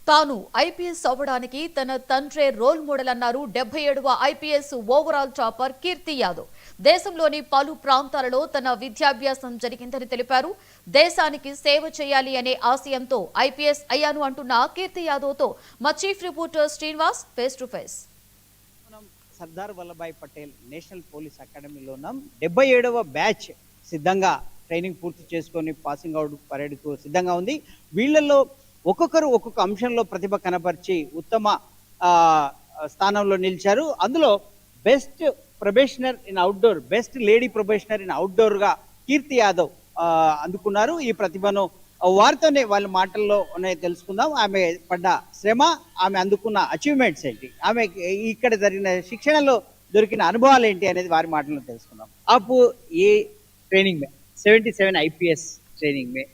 తాను ఐపీఎస్ అవ్వడానికి తన తండ్రే రోల్ మోడల్ అన్నారు 77వ ఐపీఎస్ ఓవరాల్ టాపర్ కీర్తి యాదవ్. దేశంలోని పలు ప్రాంతాలలో తన విద్యాభ్యాసం జరిగిందని తెలిపారు. దేశానికి సేవ చేయాలి అనే ఆశయంతో ఐపీఎస్ అయ్యాను అంటున్న కీర్తి యాదవ్తో మా chief reporter Srinivas face to face. Sardar Vallabhbhai Patel national police అకాడమీలో ఉన్నాం. 77వ బ్యాచ్ సిద్ధంగా ట్రైనింగ్ పూర్తి చేసుకొని పాసింగ్ అవుట్ పరేడ్కు సిద్ధంగా ఉంది. వీళ్ళల్లో ఒక్కొక్కరు ఒక్కొక్క అంశంలో ప్రతిభ కనపరిచి ఉత్తమ స్థానంలో నిలిచారు. అందులో best probationer in outdoor, best lady probationer in అవుట్డోర్గా కీర్తి యాదవ్ అందుకున్నారు. ఈ ప్రతిభను వారితోనే వాళ్ళ మాటల్లో తెలుసుకుందాం. ఆమె పడ్డ శ్రమ, ఆమె అందుకున్న అచీవ్మెంట్స్ ఏంటి, ఆమె ఇక్కడ జరిగిన శిక్షణలో దొరికిన అనుభవాలు ఏంటి అనేది వారి మాటల్లో తెలుసుకుందాం. आप ये ट्रेनिंग में 77 आईपीएस ट्रेनिंग में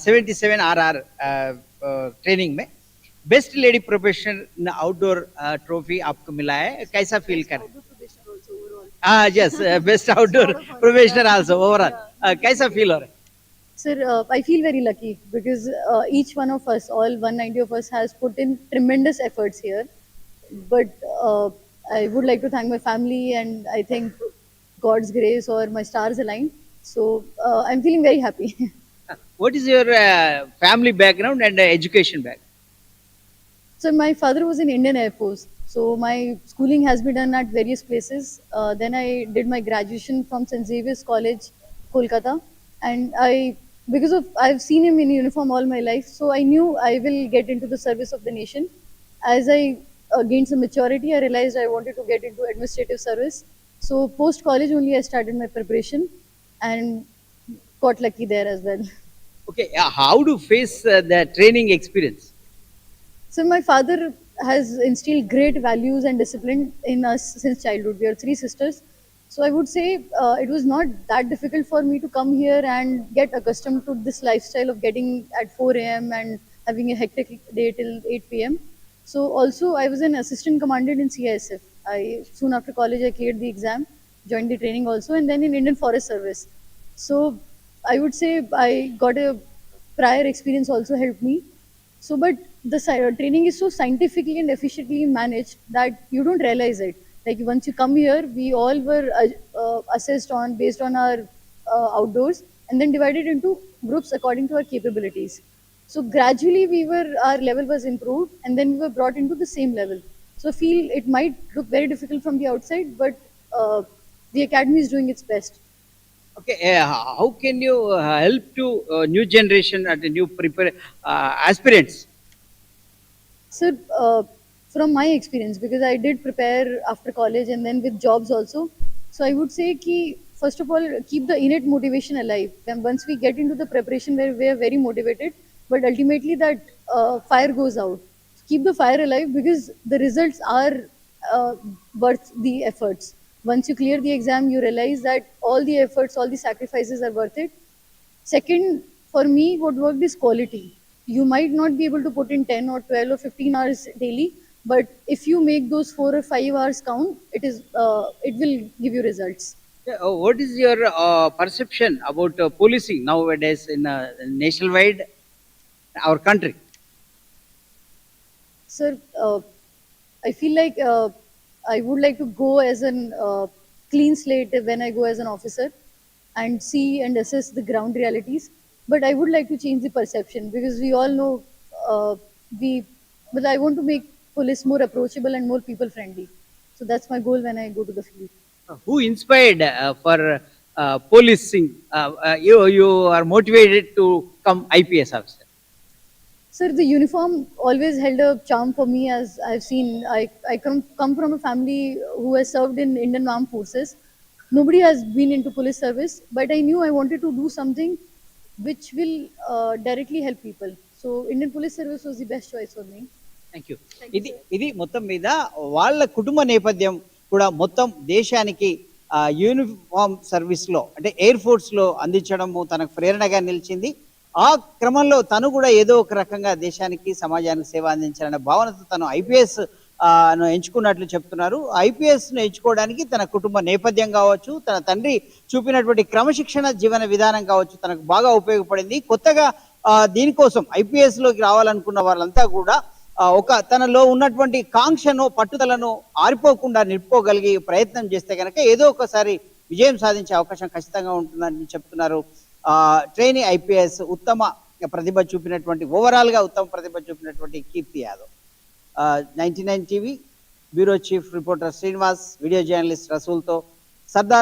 77 आरआर ट्रेनिंग में best lady professional outdoor trophy आपको मिला है. कैसा फील कर? Yes, best outdoor professional also overall. कैसा फील हो रहा है? Sir, I feel very lucky because each one of us, all 190 of us, has put in tremendous efforts here. But I would like to thank my family, and I think God's grace or my stars aligned. So I'm feeling very happy. What is your family background and education background? So my father was in Indian Air Force. So my schooling has been done at various places. Then I did my graduation from St. Xavier's College, Kolkata, and because of I've seen him in uniform all my life, so I knew I will get into the service of the nation. As I gained some maturity, I realized I wanted to get into administrative service. So post college only I started my preparation and got lucky there as well. Okay, how do you face the training experience? So my father has instilled great values and discipline in us since childhood. We are three sisters. So I would say it was not that difficult for me to come here and get accustomed to this lifestyle of getting at 4 a.m. and having a hectic day till 8 p.m. So also I was an assistant commandant in CISF. Soon after college I cleared the exam, joined the training also, and then in Indian Forest Service. So I would say I got a prior experience also helped me. So, but the training is so scientifically and efficiently managed that you don't realize it. Like once you come here, we all were assessed on based on our outdoors, and then divided into groups according to our capabilities. So gradually, our level was improved, and then we were brought into the same level. So I feel it might look very difficult from the outside, but the academy is doing its best. Okay, how can you help to new generation and new aspirants? So, from my experience, because I did prepare after college and then with jobs also, so I would say ki first of all keep the innate motivation alive. Then once we get into the preparation where we are very motivated, but ultimately that fire goes out. Keep the fire alive because the results are worth the efforts. Once you clear the exam, you realize that all the efforts, all the sacrifices are worth it. Second, for me, what worked is quality. You might not be able to put in 10 or 12 or 15 hours daily, but if you make those 4 or 5 hours count, it will give you results. What is your perception about policing nowadays in nationwide our country? Sir, I feel like I would like to go as a clean slate when I go as an officer and see and assess the ground realities. But I would like to change the perception because we all know but I want to make police more approachable and more people friendly. So that's my goal when I go to the field. Who inspired for policing? You are motivated to come IPS officer. Sir, the uniform always held a charm for me. As I've seen, I come from a family who has served in Indian Armed Forces. Nobody has been into police service, but I knew I wanted to do something which will directly help people. So Indian Police Service was the best choice for me. Thank you. ఇది మొత్తం మీద వాళ్ళ కుటుంబ నేపథ్యం కూడా మొత్తం దేశానికి uniform సర్వీస్లో అంటే ఎయిర్ ఫోర్స్లో అందించడము తనకు ప్రేరణగా నిలిచింది. ఆ క్రమంలో తను కూడా ఏదో ఒక రకంగా దేశానికి సమాజానికి సేవ అందించాలనే భావనతో తను ఐపీఎస్ ఎంచుకున్నట్లు చెప్తున్నారు. ఐపీఎస్ను ఎంచుకోవడానికి తన కుటుంబ నేపథ్యం కావచ్చు, తన తండ్రి చూపినటువంటి క్రమశిక్షణ జీవన విధానం కావచ్చు తనకు బాగా ఉపయోగపడింది. కొత్తగా దీనికోసం ఐపీఎస్ లోకి రావాలనుకున్న వాళ్ళంతా కూడా ఒక తనలో ఉన్నటువంటి కాంక్షను పట్టుదలను ఆరిపోకుండా నిలుపుకోగలిగి ప్రయత్నం చేస్తే కనుక ఏదో ఒకసారి విజయం సాధించే అవకాశం ఖచ్చితంగా ఉంటుందని చెప్తున్నారు ట్రైనీ ఐపీఎస్ ఉత్తమ ప్రతిభ చూపినటువంటి ఓవరాల్ గా ఉత్తమ ప్రతిభ చూపినటువంటి Keerthi Yadav. 99 TV bureau chief reporter Srinivas, video journalist రసూల్తో సర్దార్